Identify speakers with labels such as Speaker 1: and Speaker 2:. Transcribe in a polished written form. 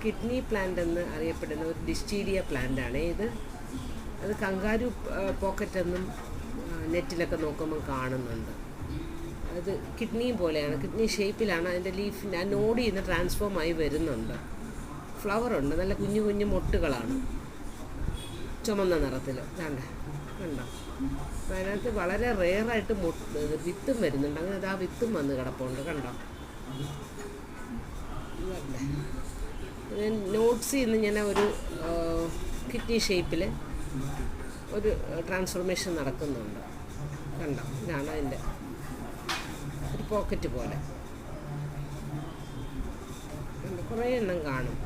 Speaker 1: Kidney plant എന്ന് അറിയപ്പെടുന്ന ഒരു ഡിസ്റ്റീരിയ പ്ലാന്റാണ് ഇത്. അത് കങ്കാരു പോക്കറ്റെന്നും നെറ്റിലൊക്കെ നോക്കുമ്പോൾ കാണുന്നുണ്ട്. അത് കിഡ്നി പോലെയാണ്, കിഡ്നി ഷേപ്പിലാണ്. അതിൻ്റെ ലീഫിൻ്റെ ആ നോഡിൽ നിന്ന് ട്രാൻസ്ഫോം ആയി വരുന്നുണ്ട്. ഫ്ലവറുണ്ട്, നല്ല കുഞ്ഞു കുഞ്ഞു മൊട്ടുകളാണ്, ചുമന്ന നിറത്തിൽ. കണ്ടോ അപ്പോൾ അതിനകത്ത് വളരെ റെയറായിട്ട് വിത്തും വരുന്നുണ്ട്. അങ്ങനെ അത് ആ വിത്തും വന്ന് കിടപ്പുണ്ട്. കണ്ടോ നോട്ട്സിൽ നിന്ന് ഇങ്ങനെ ഒരു കിഡ്നി ഷേപ്പിൽ ഒരു ട്രാൻസ്ഫോർമേഷൻ നടക്കുന്നുണ്ട്. കണ്ടോ, ഇതാണ് അതിൻ്റെ ഒരു പോക്കറ്റ് പോലെ. കുറേ എണ്ണം കാണും.